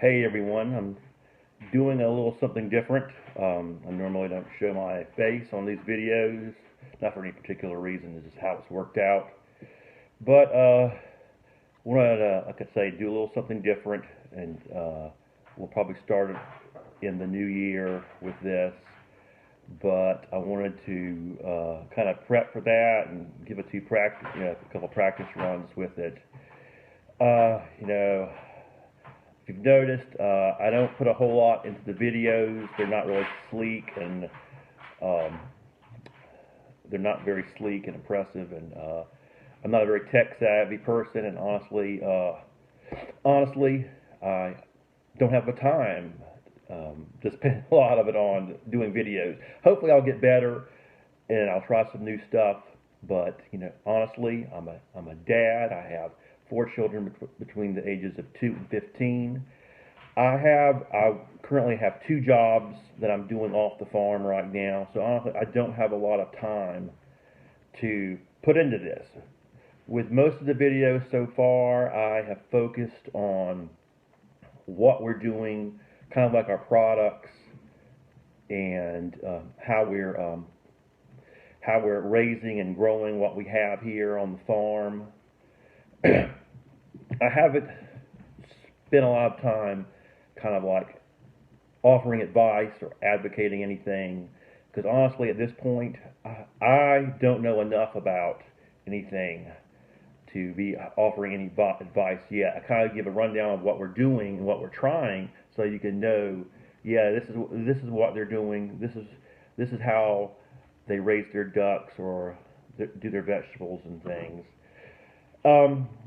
Hey everyone, I'm doing a little something different. I normally don't show my face on these videos, not for any particular reason, it's just how it's worked out. But wanted to, like I say, do a little something different, and we'll probably start in the new year with this. But I wanted to kind of prep for that and give it a couple practice runs with it. You know, if you've noticed, I don't put a whole lot into the videos. They're not really sleek and um, they're not very sleek and impressive. And I'm not a very tech savvy person. And honestly, I don't have the time to spend a lot of it on doing videos. Hopefully, I'll get better and I'll try some new stuff. But honestly, I'm a dad. I have four children between the ages of 2 and 15. I currently have two jobs that I'm doing off the farm right now. So honestly, I don't have a lot of time to put into this. With most of the videos so far, I have focused on what we're doing, kind of like our products and how we're raising and growing what we have here on the farm. I haven't spent a lot of time kind of like offering advice or advocating anything because honestly at this point I don't know enough about anything to be offering any advice yet. I kind of give a rundown of what we're doing and what we're trying so you can know, yeah, this is what they're doing. This is how they raise their ducks or do their vegetables and things.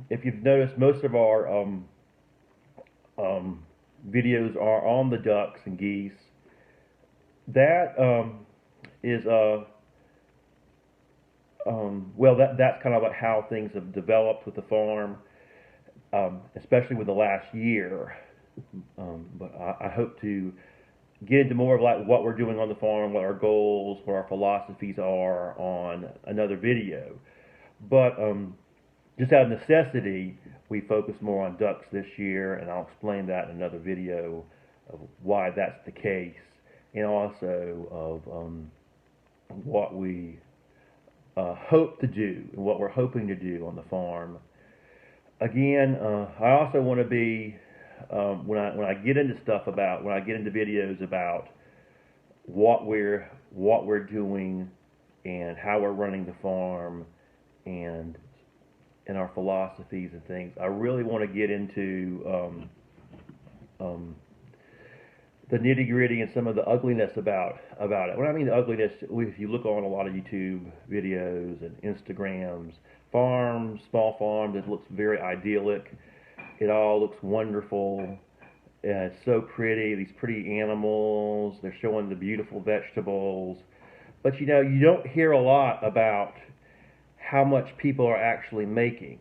If you've noticed, most of our videos are on the ducks and geese. That is well, that's kind of like how things have developed with the farm, especially with the last year. But I hope to get into more of like what we're doing on the farm, what our goals, what our philosophies are on another video. But just out of necessity, we focus more on ducks this year, and I'll explain that in another video of why that's the case, and also of what we hope to do and what we're hoping to do on the farm. Again, I also want to be when I get into when I get into videos about what we're doing and how we're running the farm and our philosophies and things. I really want to get into the nitty gritty and some of the ugliness about it. When I mean the ugliness, if you look on a lot of YouTube videos and Instagrams, small farms, it looks very idyllic. It all looks wonderful. It's so pretty. These pretty animals. They're showing the beautiful vegetables. But you don't hear a lot about how much people are actually making.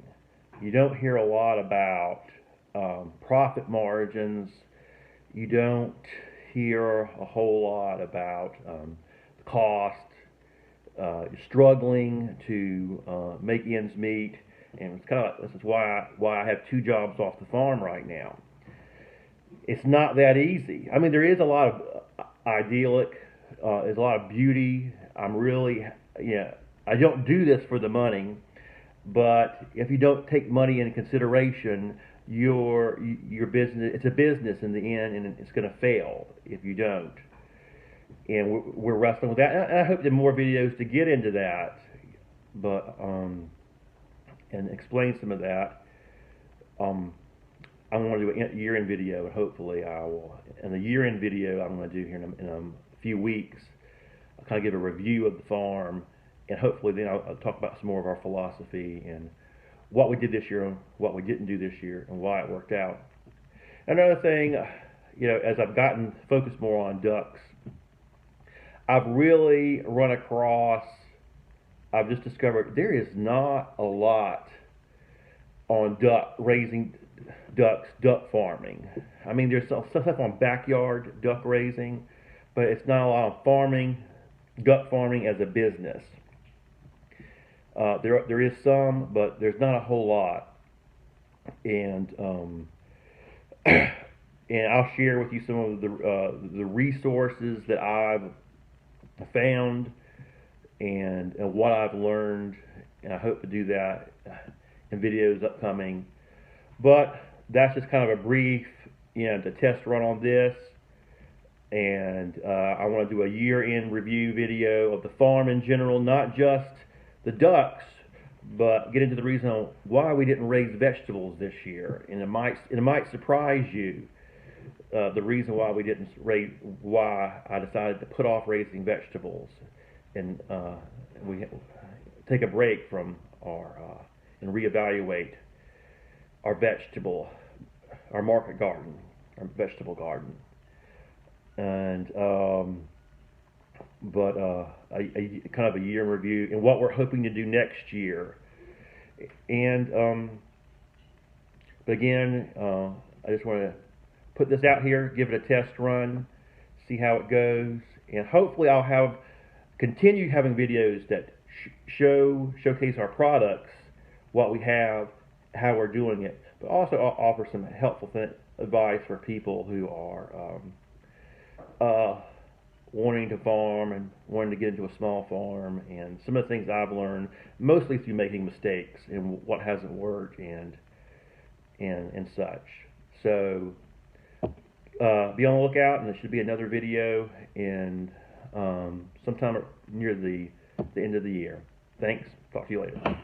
You don't hear a lot about profit margins. You don't hear a whole lot about the cost. You're struggling to make ends meet, and it's kind of this is why I have two jobs off the farm right now. It's not that easy. I mean, there is a lot of idyllic. There's a lot of beauty. I'm really, I don't do this for the money, but if you don't take money into consideration, your business, it's a business in the end, and it's going to fail if you don't. And we're wrestling with that. And I hope there are more videos to get into that, but and explain some of that. I'm going to do a year-end video, and hopefully I will. And the year-end video I'm going to do here in a few weeks, I'll kind of give a review of the farm, and hopefully then I'll talk about some more of our philosophy and what we did this year and what we didn't do this year and why it worked out. Another thing, as I've gotten focused more on ducks, I've really run across, I've just discovered there is not a lot on raising ducks, duck farming. I mean, there's some stuff on backyard duck raising, but it's not a lot on farming, duck farming as a business. There is some, but there's not a whole lot. And and I'll share with you some of the resources that I've found and what I've learned, and I hope to do that in videos upcoming. But that's just kind of a brief, the test run on this. And I want to do a year-end review video of the farm in general, not just the ducks, but get into the reason why we didn't raise vegetables this year. And it might surprise you, the reason why we didn't raise, why I decided to put off raising vegetables, and we take a break from and reevaluate our our market garden, our vegetable garden. And but a kind of a year in review and what we're hoping to do next year. And but again, I just want to put this out here, give it a test run, see how it goes, and hopefully I'll continue having videos that showcase our products, what we have, how we're doing it, but also offer some helpful advice for people who are wanting to farm and wanting to get into a small farm, and some of the things I've learned, mostly through making mistakes and what hasn't worked and such. So be on the lookout, and there should be another video in sometime near the end of the year. Thanks. Talk to you later.